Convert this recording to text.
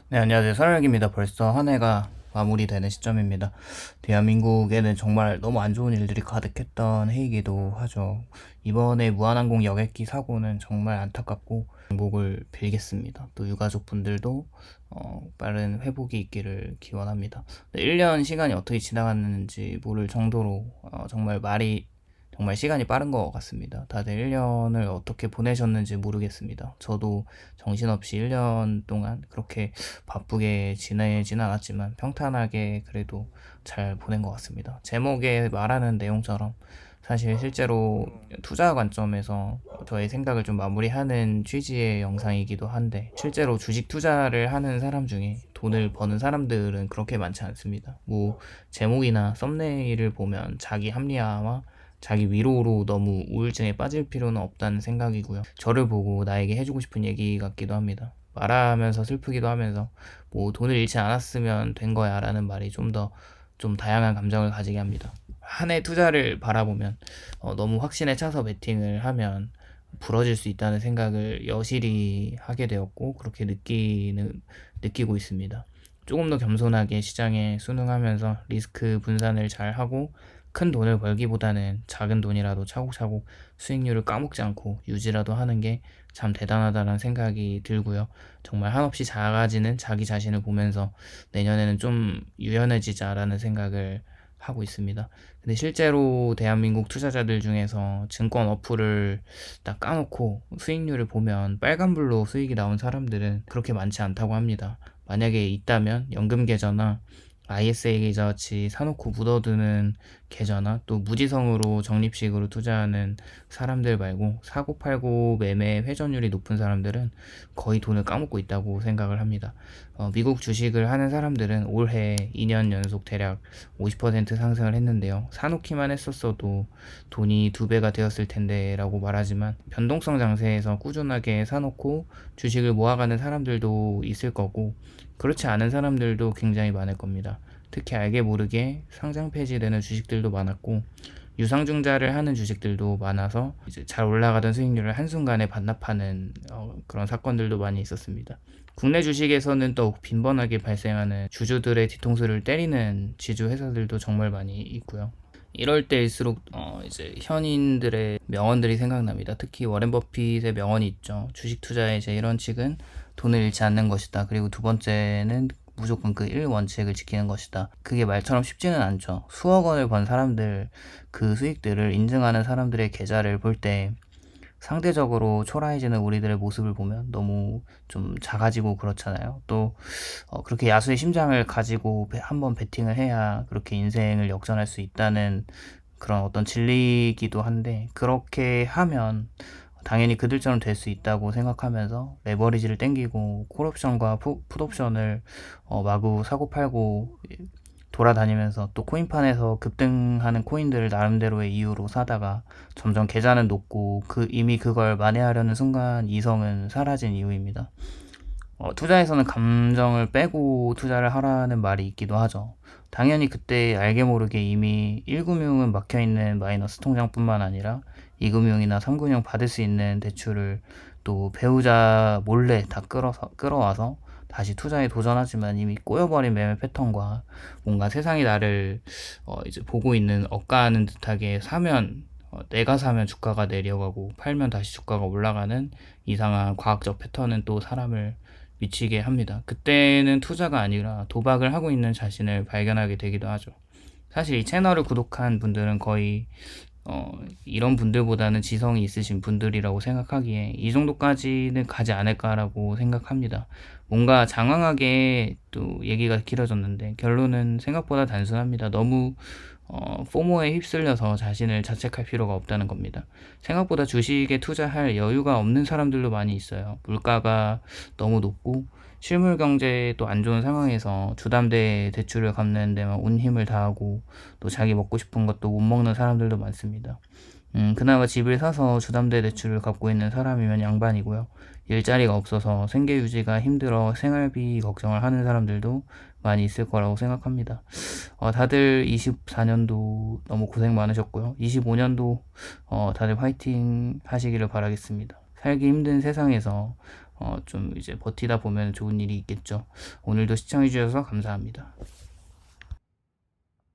네, 안녕하세요. 설날입니다. 벌써 한 해가 마무리되는 시점입니다. 대한민국에는 정말 너무 안 좋은 일들이 가득했던 해이기도 하죠. 이번에 무한항공 여객기 사고는 정말 안타깝고 행복을 빌겠습니다. 또 유가족분들도 빠른 회복이 있기를 기원합니다. 1년 시간이 어떻게 지나갔는지 모를 정도로 정말 시간이 빠른 것 같습니다. 다들 1년을 어떻게 보내셨는지 모르겠습니다. 저도 정신없이 1년 동안 그렇게 바쁘게 지내진 않았지만 평탄하게 그래도 잘 보낸 것 같습니다. 제목에 말하는 내용처럼 사실 실제로 투자 관점에서 저의 생각을 좀 마무리하는 취지의 영상이기도 한데, 실제로 주식 투자를 하는 사람 중에 돈을 버는 사람들은 그렇게 많지 않습니다. 뭐 제목이나 썸네일을 보면 자기 합리화와 자기 위로로 너무 우울증에 빠질 필요는 없다는 생각이고요. 저를 보고 나에게 해주고 싶은 얘기 같기도 합니다. 말하면서 슬프기도 하면서 뭐 돈을 잃지 않았으면 된 거야 라는 말이 좀 다양한 감정을 가지게 합니다. 한 해 투자를 바라보면 너무 확신에 차서 베팅을 하면 부러질 수 있다는 생각을 여실히 하게 되었고, 그렇게 느끼고 있습니다. 조금 더 겸손하게 시장에 순응하면서 리스크 분산을 잘 하고 큰 돈을 벌기보다는 작은 돈이라도 차곡차곡 수익률을 까먹지 않고 유지라도 하는 게 참 대단하다는 생각이 들고요. 정말 한없이 작아지는 자기 자신을 보면서 내년에는 좀 유연해지자라는 생각을 하고 있습니다. 근데 실제로 대한민국 투자자들 중에서 증권 어플을 딱 까놓고 수익률을 보면 빨간불로 수익이 나온 사람들은 그렇게 많지 않다고 합니다. 만약에 있다면 연금 계좌나 ISA 계좌같이 사놓고 묻어두는 계좌나 또 무지성으로 적립식으로 투자하는 사람들 말고 사고팔고 매매 회전율이 높은 사람들은 거의 돈을 까먹고 있다고 생각을 합니다. 미국 주식을 하는 사람들은 올해 2년 연속 대략 50% 상승을 했는데요. 사놓기만 했었어도 돈이 2배가 되었을 텐데 라고 말하지만, 변동성 장세에서 꾸준하게 사놓고 주식을 모아가는 사람들도 있을 거고, 그렇지 않은 사람들도 굉장히 많을 겁니다. 특히 알게 모르게 상장 폐지되는 주식들도 많았고, 유상증자를 하는 주식들도 많아서 이제 잘 올라가던 수익률을 한순간에 반납하는 그런 사건들도 많이 있었습니다. 국내 주식에서는 또 빈번하게 발생하는 주주들의 뒤통수를 때리는 지주 회사들도 정말 많이 있고요. 이럴 때일수록 이제 현인들의 명언들이 생각납니다. 특히 워렌 버핏의 명언이 있죠. 주식 투자의 제일 원칙은 돈을 잃지 않는 것이다. 그리고 두 번째는 무조건 그 1원칙을 지키는 것이다. 그게 말처럼 쉽지는 않죠. 수억 원을 번 사람들, 그 수익들을 인증하는 사람들의 계좌를 볼 때 상대적으로 초라해지는 우리들의 모습을 보면 너무 좀 작아지고 그렇잖아요. 또 그렇게 야수의 심장을 가지고 한번 베팅을 해야 그렇게 인생을 역전할 수 있다는 그런 어떤 진리이기도 한데, 그렇게 하면 당연히 그들처럼 될 수 있다고 생각하면서 레버리지를 땡기고 콜옵션과 풋옵션을 마구 사고팔고 돌아다니면서 또 코인판에서 급등하는 코인들을 나름대로의 이유로 사다가 점점 계좌는 높고 이미 그걸 만회하려는 순간 이성은 사라진 이유입니다. 투자에서는 감정을 빼고 투자를 하라는 말이 있기도 하죠. 당연히 그때 알게 모르게 이미 1금융은 막혀있는 마이너스 통장뿐만 아니라 2금융이나 3금융 받을 수 있는 대출을 또 배우자 몰래 다 끌어와서 다시 투자에 도전하지만 이미 꼬여버린 매매 패턴과 뭔가 세상이 나를 이제 보고 있는 억가하는 듯하게 내가 사면 주가가 내려가고 팔면 다시 주가가 올라가는 이상한 과학적 패턴은 또 사람을 미치게 합니다. 그때는 투자가 아니라 도박을 하고 있는 자신을 발견하게 되기도 하죠. 사실 이 채널을 구독한 분들은 거의 이런 분들보다는 지성이 있으신 분들이라고 생각하기에 이 정도까지는 가지 않을까라고 생각합니다. 뭔가 장황하게 또 얘기가 길어졌는데 결론은 생각보다 단순합니다. 너무 포모에 휩쓸려서 자신을 자책할 필요가 없다는 겁니다. 생각보다 주식에 투자할 여유가 없는 사람들도 많이 있어요. 물가가 너무 높고 실물 경제도 안 좋은 상황에서 주담대 대출을 갚는 데만 온 힘을 다하고 또 자기 먹고 싶은 것도 못 먹는 사람들도 많습니다. 그나마 집을 사서 주담대 대출을 갚고 있는 사람이면 양반이고요. 일자리가 없어서 생계 유지가 힘들어 생활비 걱정을 하는 사람들도 많이 있을 거라고 생각합니다. 다들 24년도 너무 고생 많으셨고요. 25년도 다들 화이팅 하시기를 바라겠습니다. 살기 힘든 세상에서 좀 이제 버티다 보면 좋은 일이 있겠죠. 오늘도 시청해 주셔서 감사합니다.